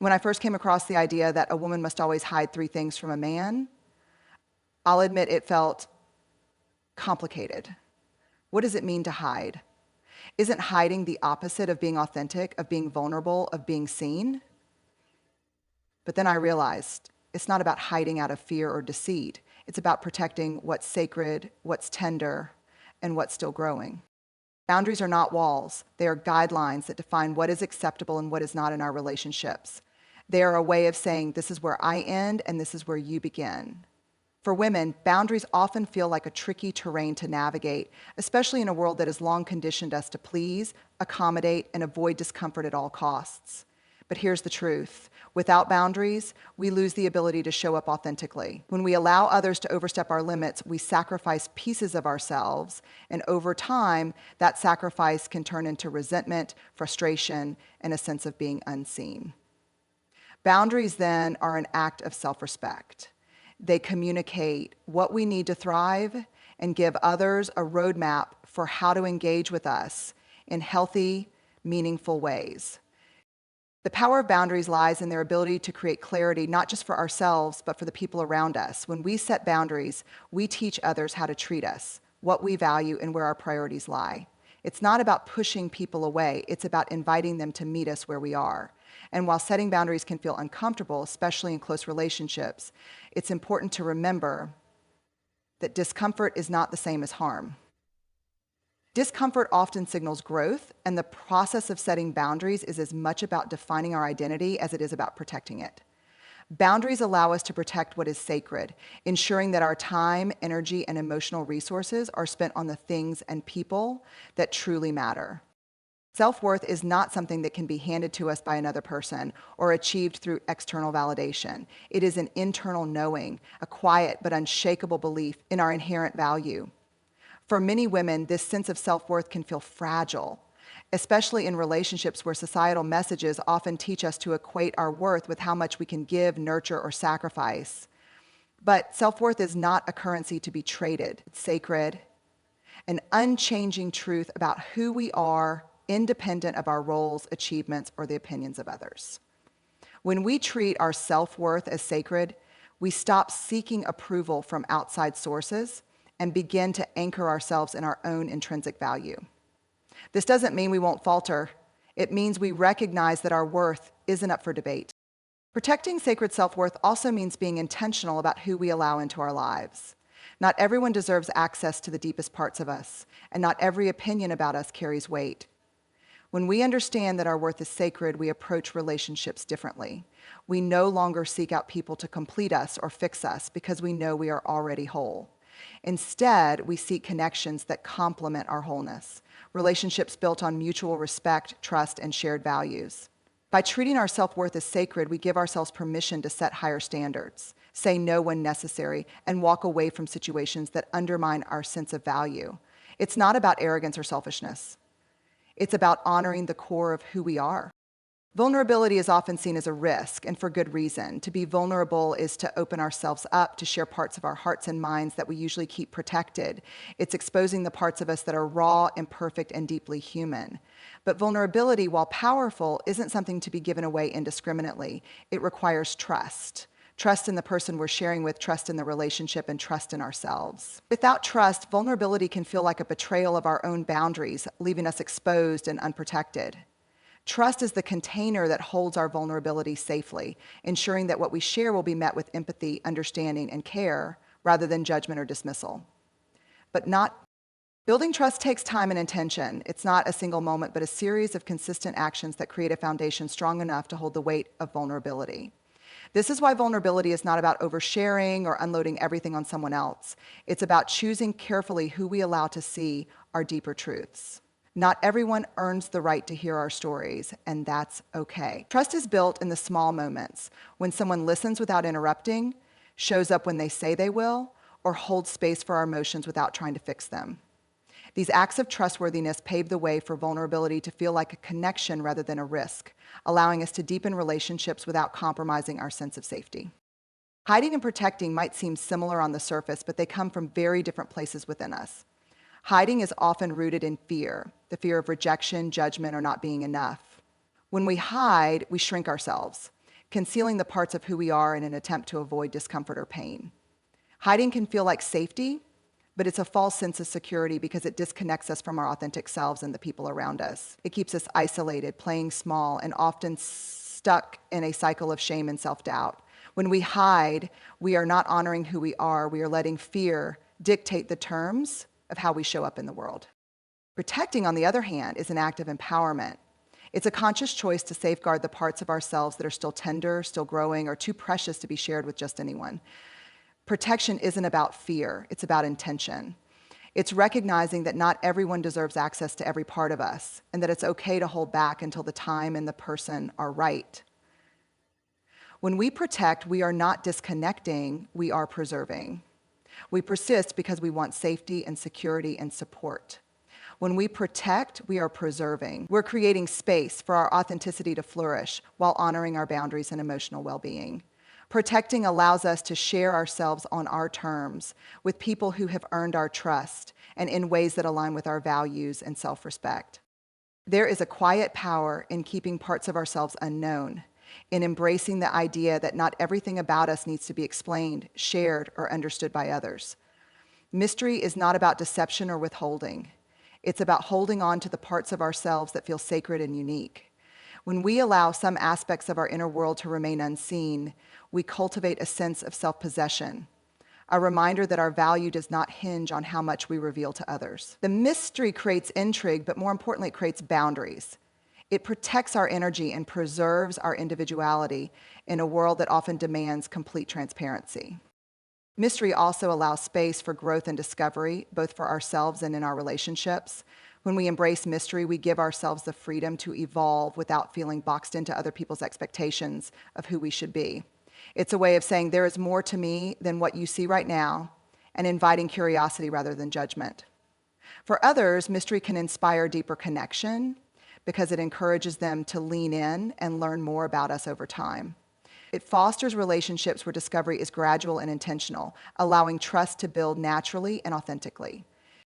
When I first came across the idea that a woman must always hide 3 things from a man, I'll admit it felt complicated. What does it mean to hide? Isn't hiding the opposite of being authentic, of being vulnerable, of being seen? But then I realized it's not about hiding out of fear or deceit. It's about protecting what's sacred, what's tender, and what's still growing. Boundaries are not walls. They are guidelines that define what is acceptable and what is not in our relationships. They are a way of saying, this is where I end and this is where you begin. For women, boundaries often feel like a tricky terrain to navigate, especially in a world that has long conditioned us to please, accommodate, and avoid discomfort at all costs. But here's the truth. Without boundaries, we lose the ability to show up authentically. When we allow others to overstep our limits, we sacrifice pieces of ourselves, and over time, that sacrifice can turn into resentment, frustration, and a sense of being unseen. Boundaries, then, are an act of self-respect. They communicate what we need to thrive and give others a roadmap for how to engage with us in healthy, meaningful ways. The power of boundaries lies in their ability to create clarity, not just for ourselves, but for the people around us. When we set boundaries, we teach others how to treat us, what we value, and where our priorities lie. It's not about pushing people away. It's about inviting them to meet us where we are. And while setting boundaries can feel uncomfortable, especially in close relationships, it's important to remember that discomfort is not the same as harm. Discomfort often signals growth, and the process of setting boundaries is as much about defining our identity as it is about protecting it. Boundaries allow us to protect what is sacred, ensuring that our time, energy, and emotional resources are spent on the things and people that truly matter. Self-worth is not something that can be handed to us by another person or achieved through external validation. It is an internal knowing, a quiet but unshakable belief in our inherent value. For many women, this sense of self-worth can feel fragile, especially in relationships where societal messages often teach us to equate our worth with how much we can give, nurture, or sacrifice. But self-worth is not a currency to be traded. It's sacred, an unchanging truth about who we are, independent of our roles, achievements, or the opinions of others. When we treat our self-worth as sacred, we stop seeking approval from outside sources and begin to anchor ourselves in our own intrinsic value. This doesn't mean we won't falter. It means we recognize that our worth isn't up for debate. Protecting sacred self-worth also means being intentional about who we allow into our lives. Not everyone deserves access to the deepest parts of us, and not every opinion about us carries weight. When we understand that our worth is sacred, we approach relationships differently. We no longer seek out people to complete us or fix us because we know we are already whole. Instead, we seek connections that complement our wholeness, relationships built on mutual respect, trust, and shared values. By treating our self-worth as sacred, we give ourselves permission to set higher standards, say no when necessary, and walk away from situations that undermine our sense of value. It's not about arrogance or selfishness. It's about honoring the core of who we are. Vulnerability is often seen as a risk, and for good reason. To be vulnerable is to open ourselves up, to share parts of our hearts and minds that we usually keep protected. It's exposing the parts of us that are raw, imperfect, and deeply human. But vulnerability, while powerful, isn't something to be given away indiscriminately. It requires trust. Trust in the person we're sharing with, trust in the relationship, and trust in ourselves. Without trust, vulnerability can feel like a betrayal of our own boundaries, leaving us exposed and unprotected. Trust is the container that holds our vulnerability safely, ensuring that what we share will be met with empathy, understanding, and care, rather than judgment or dismissal. Building trust takes time and intention. It's not a single moment, but a series of consistent actions that create a foundation strong enough to hold the weight of vulnerability. This is why vulnerability is not about oversharing or unloading everything on someone else. It's about choosing carefully who we allow to see our deeper truths. Not everyone earns the right to hear our stories, and that's okay. Trust is built in the small moments, when someone listens without interrupting, shows up when they say they will, or holds space for our emotions without trying to fix them. These acts of trustworthiness pave the way for vulnerability to feel like a connection rather than a risk, allowing us to deepen relationships without compromising our sense of safety. Hiding and protecting might seem similar on the surface, but they come from very different places within us. Hiding is often rooted in fear, the fear of rejection, judgment, or not being enough. When we hide, we shrink ourselves. concealing the parts of who we are in an attempt to avoid discomfort or pain. Hiding can feel like safety, but it's a false sense of security because it disconnects us from our authentic selves and the people around us. It keeps us isolated, playing small, and often stuck in a cycle of shame and self-doubt. When we hide, we are not honoring who we are. We are letting fear dictate the terms of how we show up in the world. Protecting, on the other hand, is an act of empowerment. It's a conscious choice to safeguard the parts of ourselves that are still tender, still growing, or too precious to be shared with just anyone. Protection isn't about fear, it's about intention. It's recognizing that not everyone deserves access to every part of us, and that it's okay to hold back until the time and the person are right. When we protect, we are not disconnecting, we are preserving. We persist because we want safety and security and support. When we protect, we are preserving. We're creating space for our authenticity to flourish while honoring our boundaries and emotional well-being. Protecting allows us to share ourselves on our terms with people who have earned our trust and in ways that align with our values and self-respect. There is a quiet power in keeping parts of ourselves unknown, in embracing the idea that not everything about us needs to be explained, shared, or understood by others. Mystery is not about deception or withholding. It's about holding on to the parts of ourselves that feel sacred and unique. When we allow some aspects of our inner world to remain unseen, we cultivate a sense of self-possession, a reminder that our value does not hinge on how much we reveal to others. The mystery creates intrigue, but more importantly, it creates boundaries. It protects our energy and preserves our individuality in a world that often demands complete transparency. Mystery also allows space for growth and discovery, both for ourselves and in our relationships. When we embrace mystery, we give ourselves the freedom to evolve without feeling boxed into other people's expectations of who we should be. It's a way of saying there is more to me than what you see right now, and inviting curiosity rather than judgment. For others, mystery can inspire deeper connection because it encourages them to lean in and learn more about us over time. It fosters relationships where discovery is gradual and intentional, allowing trust to build naturally and authentically.